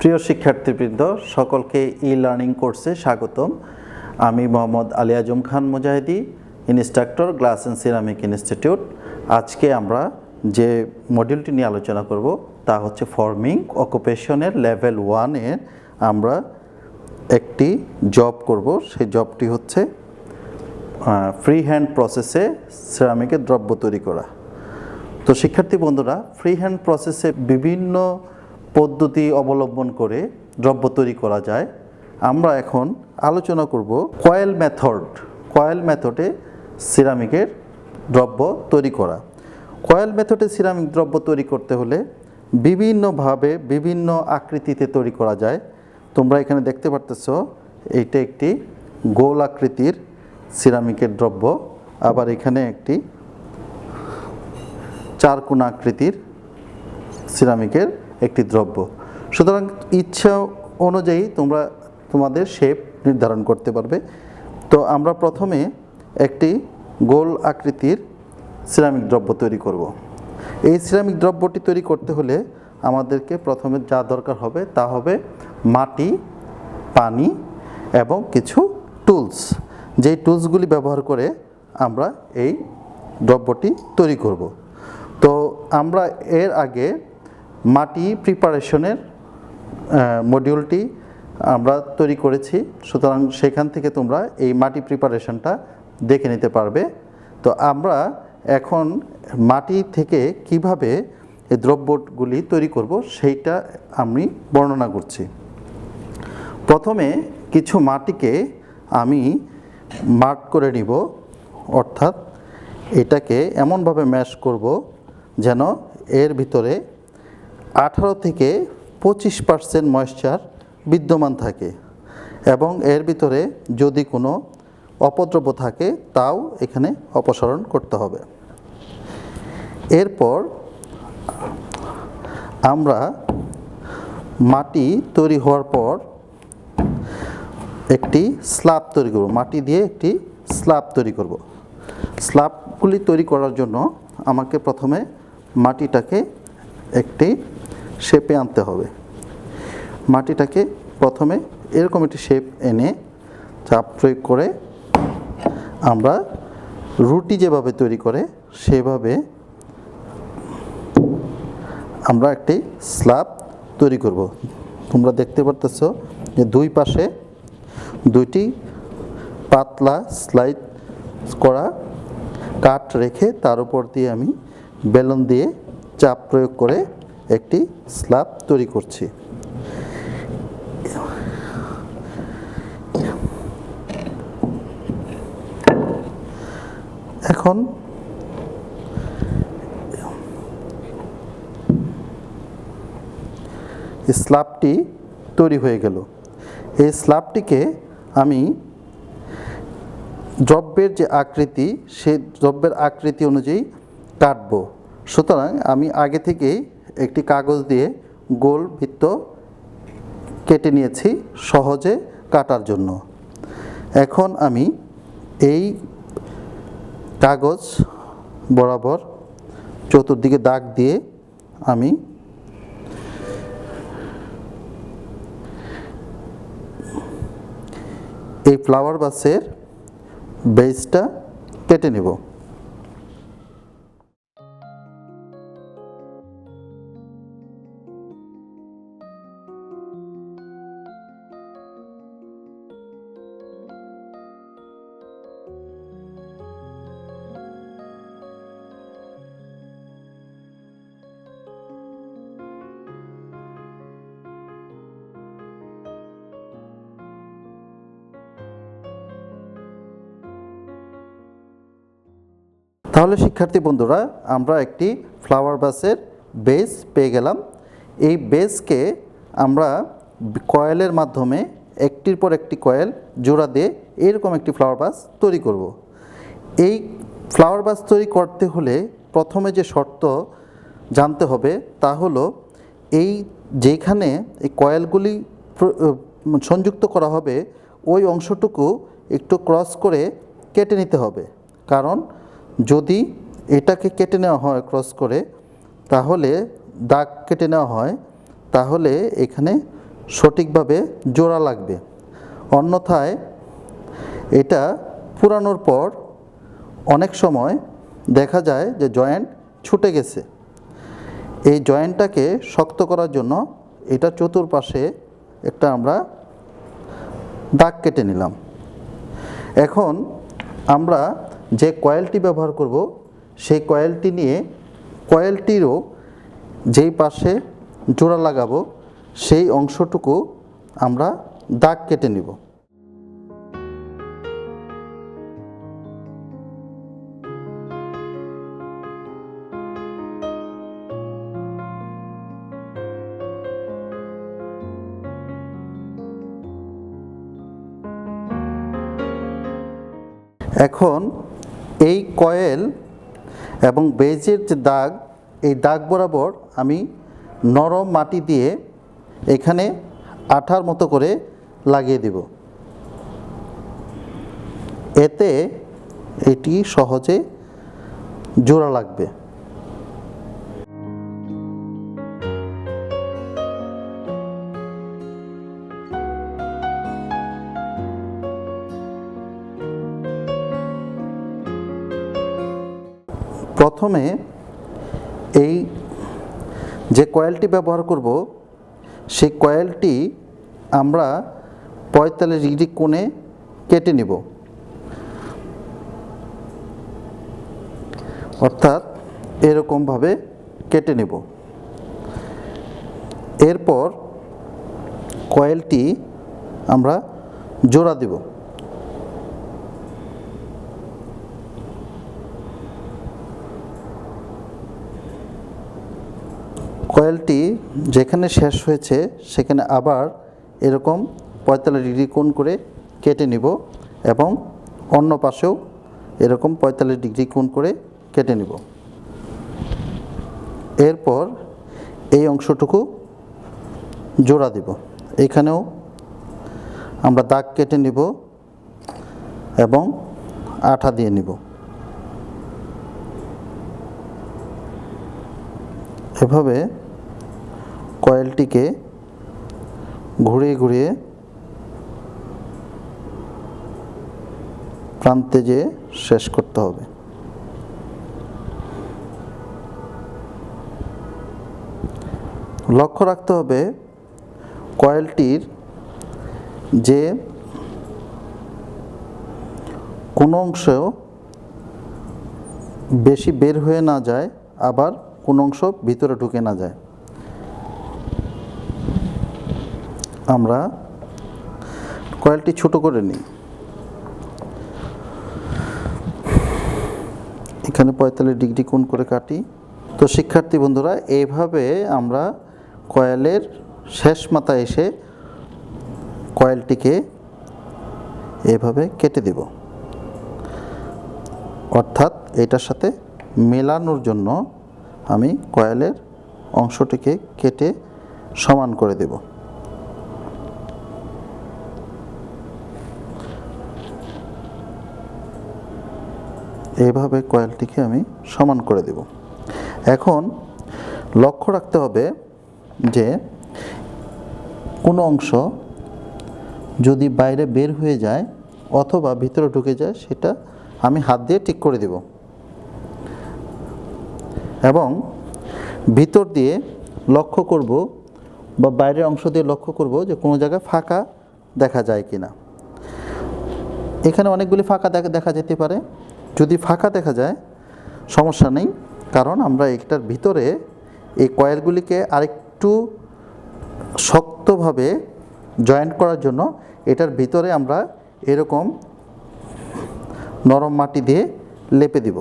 প্রিয় শিক্ষার্থীবৃন্দ, সকলকে ই-লার্নিং কোর্সে স্বাগতম। আমি Mohammad Ali Azam Khan Mujahidi, instructor, glass and ceramic institute. আজকে আমরা যে মডিউলটি নিয়ে আলোচনা করব তা হচ্ছে ফর্মিং অকুপেশনের লেভেল 1-এর আমরা একটি জব করব। সেই জবটি হচ্ছে ফ্রি হ্যান্ড প্রসেসে সিরামিকের দ্রব্য তৈরি করা। তো শিক্ষার্থী বন্ধুরা, ফ্রি হ্যান্ড প্রসেসে বিভিন্ন পদ্ধতি অবলম্বন করে দ্রব্য তৈরি করা যায়। আমরা এখন আলোচনা করব কয়েল মেথডে সিরামিকের দ্রব্য তৈরি করা। কয়েল মেথডে সিরামিক দ্রব্য তৈরি করতে হলে বিভিন্নভাবে বিভিন্ন আকৃতিতে তৈরি করা যায়। তোমরা এখানে দেখতে পারতেছো, এইটা একটি গোল আকৃতির সিরামিকের দ্রব্য, আবার এখানে একটি চারকোনা আকৃতির সিরামিকের একটি দ্রব্য। সুতরাং ইচ্ছা অনুযায়ী তোমরা তোমাদের শেপ নির্ধারণ করতে পারবে। তো আমরা প্রথমে একটি গোল আকৃতির সিরামিক দ্রব্য তৈরি করব। এই সিরামিক দ্রব্যটি তৈরি করতে হলে আমাদেরকে প্রথমে যা দরকার হবে তা হবে মাটি, পানি এবং কিছু টুলস। যেই টুলসগুলি ব্যবহার করে আমরা এই দ্রব্যটি তৈরি করব। তো আমরা এর আগে মাটি প্রিপারেশনের মডিউলটি আমরা তৈরি করেছি, সুতরাং সেখান থেকে তোমরা এই মাটি প্রিপারেশনটা দেখে নিতে পারবে। তো আমরা এখন মাটি থেকে কিভাবে এই দ্রব্যগুলি তৈরি করব সেইটা আমি বর্ণনা করছি। প্রথমে কিছু মাটিকে আমি মার্ক করে নিব, অর্থাৎ এটাকে এমনভাবে ম্যাশ করব যেন এর ভিতরে 18 থেকে 25% ময়েশ্চার বিদ্যমান থাকে এবং এর ভিতরে যদি কোনো অপদ্রব্য থাকে তাও এখানে অপসারণ করতে হবে। এরপর আমরা মাটি তৈরি হওয়ার পর একটি স্ল্যাব তৈরি করব, মাটি দিয়ে একটি স্ল্যাব তৈরি করব। স্ল্যাবগুলি তৈরি করার জন্য আমাকে প্রথমে মাটিটাকে একটি শেপে আনতে হবে। মাটিটাকে প্রথমে এরকম একটি শেপ এনে চাপ প্রয়োগ করে আমরা রুটি যেভাবে তৈরি করে সেভাবে আমরা একটি স্ল্যাব তৈরি করব। তোমরা দেখতে পারতেছো যে দুই পাশে দুইটি পাতলা স্লাইড করা কাঠ রেখে তার উপর দিয়ে আমি বেলুন দিয়ে চাপ প্রয়োগ করে একটি স্ল্যাব তৈরি করছি। এখন স্ল্যাবটি তৈরি হয়ে গেল। এই স্ল্যাবটিকে আমি দ্রব্যের যে আকৃতি, সেই দ্রব্যের আকৃতি অনুযায়ী কাটব। সুতরাং আমি আগে থেকেই একটি কাগজ দিয়ে গোল বৃত্ত কেটে নিয়েছি সহজে কাটার জন্য। এখন আমি এই কাগজ বরাবর চতুর্দিকে দাগ দিয়ে আমি এই ফ্লাওয়ার ভাসের বেসটা কেটে নেব। তাহলে শিক্ষার্থী বন্ধুরা, আমরা একটি ফ্লাওয়ার ভাসের বেস পেয়ে গেলাম। এই বেসকে আমরা কয়েলের মাধ্যমে একটির পর একটি কয়েল জোড়া দিয়ে এরকম একটি ফ্লাওয়ার ভাস তৈরি করব। এই ফ্লাওয়ার ভাস তৈরি করতে হলে প্রথমে যে শর্ত জানতে হবে তা হলো এই যেখানে এই কয়েলগুলি সংযুক্ত করা হবে ওই অংশটুকু একটু ক্রস করে কেটে নিতে হবে। কারণ যদি এটাকে কেটে নেওয়া হয় ক্রস করে, তাহলে দাগ কেটে নেওয়া হয়, তাহলে এখানে সঠিকভাবে জোড়া লাগবে, অন্যথায় এটা পুরানোর পর অনেক সময় দেখা যায় যে জয়েন্ট ছুটে গেছে। এই জয়েন্টটাকে শক্ত করার জন্য এটা চতুর্পাশে একটা আমরা দাগ কেটে নিলাম। এখন আমরা যে কয়েলটি ব্যবহার করব সেই কয়েলটি নিয়ে কয়েলটিরও যেই পাশে জোড়া লাগাবো সেই অংশটুকু আমরা দাগ কেটে নিব। এখন এই কয়েল এবং বেজের যে দাগ, এই দাগ বরাবর আমি নরম মাটি দিয়ে এখানে আঠার মতো করে লাগিয়ে দেব। এতে এটি সহজে জোড়া লাগবে। প্রথমে এই যে কয়েলটি ব্যবহার করব সেই কয়েলটি আমরা 45 ডিগ্রি কোণে কেটে নিব, অর্থাৎ এরকমভাবে কেটে নেব। এরপর কয়েলটি আমরা জোড়া দেব। কয়েলটি যেখানে শেষ হয়েছে সেখানে আবার এরকম 45 ডিগ্রি কোণ করে কেটে নিব এবং অন্য পাশেও এরকম 45 ডিগ্রি কোণ করে কেটে নিব। এরপর এই অংশটুকু জোড়া দিব। এখানেও আমরা দাগ কেটে নিব এবং আঠা দিয়ে নিব। এভাবে কয়েলটিকে ঘুরিয়ে ঘুরিয়ে প্রান্তে যেয়ে শেষ করতে হবে। লক্ষ্য রাখতে হবে কয়েলটির যে কোনো অংশ বেশি বের হয়ে না যায়, আবার কোনো অংশ ভিতরে ঢুকে না যায়। আমরা কয়েলটি ছোট করে নিই। এখানে 45 ডিগ্রি কোণ করে কাটি। তো শিক্ষার্থী বন্ধুরা, এইভাবে আমরা কয়েলের শেষ মাথায় এসে কয়েলটিকে এভাবে কেটে দেব, অর্থাৎ এটার সাথে মেলানোর জন্য আমি কয়েলের অংশটিকে কেটে সমান করে দেব। এইভাবে কয়েলটিকে আমি সমান করে দেব। এখন লক্ষ্য রাখতে হবে যে কোনো অংশ যদি বাইরে বের হয়ে যায় অথবা ভিতরে ঢুকে যায় সেটা আমি হাত দিয়ে ঠিক করে দেব এবং ভিতর দিয়ে লক্ষ্য করব বা বাইরের অংশ দিয়ে লক্ষ্য করব যে কোনো জায়গায় ফাঁকা দেখা যায় কিনা। এখানে অনেকগুলি ফাঁকা দেখা যেতে পারে। যদি ফাঁকা দেখা যায় সমস্যা নেই, কারণ আমরা এটার ভিতরে এই কয়েলগুলিকে আরেকটু শক্তভাবে জয়েন্ট করার জন্য এটার ভিতরে আমরা এরকম নরম মাটি দিয়ে লেপে দিব।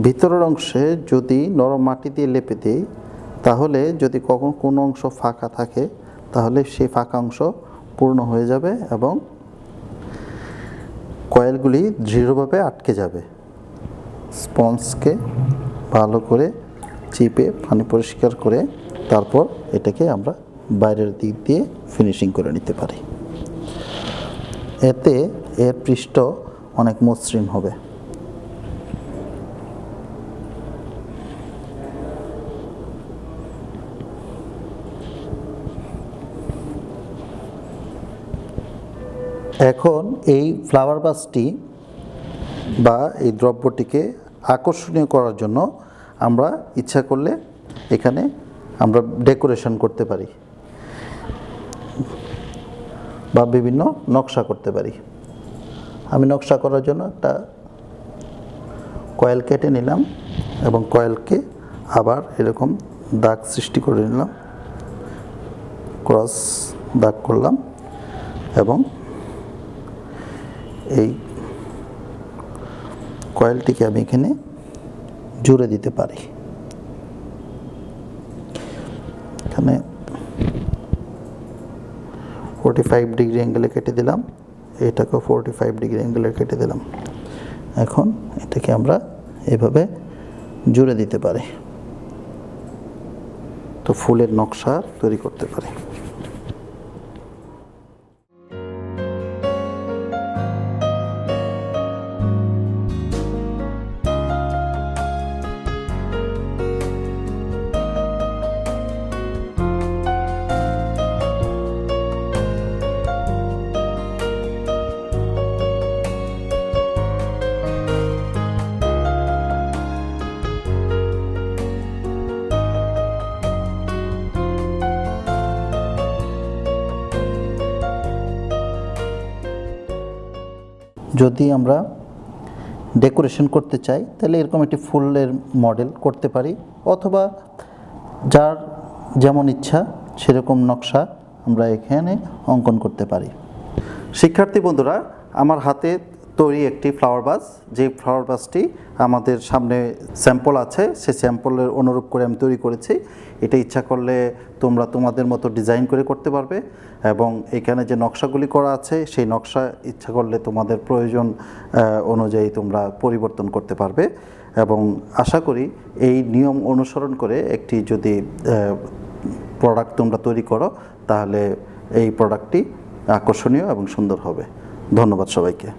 ভিতরের অংশে যদি নরম মাটি দিয়ে লেপে দিই তাহলে যদি কখন কোনো অংশ ফাঁকা থাকে তাহলে সেই ফাঁকা অংশ পূর্ণ হয়ে যাবে এবং কয়েলগুলি দৃঢ়ভাবে আটকে যাবে। স্পঞ্জকে ভালো করে চিপে পানি পরিষ্কার করে তারপর এটাকে আমরা বাইরের দিক দিয়ে ফিনিশিং করে নিতে পারি। এতে এর পৃষ্ঠ অনেক মসৃণ হবে। এখন এই ফ্লাওয়ার ভাসটি বা এই দ্রব্যটিকে আকর্ষণীয় করার জন্য আমরা ইচ্ছা করলে এখানে আমরা ডেকোরেশন করতে পারি বা বিভিন্ন নকশা করতে পারি। আমি নকশা করার জন্য একটা কয়েল কেটে নিলাম এবং কয়েলকে আবার এরকম দাগ সৃষ্টি করে নিলাম, ক্রস দাগ করলাম এবং এই কয়েলটিকে আমি এখানে জুড়ে দিতে পারি। এখানে 45 ডিগ্রি অ্যাঙ্গেলে কেটে দিলাম, এটাকেও 45 ডিগ্রি অ্যাঙ্গেলে কেটে দিলাম। এখন এটাকে আমরা এভাবে জুড়ে দিতে পারি, তো ফুলের নকশা তৈরি করতে পারি। যদি আমরা ডেকোরেশন করতে চাই তাহলে এরকম একটি ফুলের মডেল করতে পারি, অথবা যার যেমন ইচ্ছা সেরকম নকশা আমরা এখানে অঙ্কন করতে পারি। শিক্ষার্থী বন্ধুরা, আমার হাতে তৈরি একটি ফ্লাওয়ার ভাস, যে ফ্লাওয়ার ভাসটি আমাদের সামনে স্যাম্পল আছে, সেই স্যাম্পলের অনুরূপ করে আমি তৈরি করেছি। এটা ইচ্ছা করলে তোমরা তোমাদের মতো ডিজাইন করে করতে পারবে এবং এখানে যে নকশাগুলি করা আছে সেই নকশা ইচ্ছা করলে তোমাদের প্রয়োজন অনুযায়ী তোমরা পরিবর্তন করতে পারবে। এবং আশা করি এই নিয়ম অনুসরণ করে একটি যদি প্রোডাক্ট তোমরা তৈরি করো তাহলে এই প্রোডাক্টটি আকর্ষণীয় এবং সুন্দর হবে। ধন্যবাদ সবাইকে।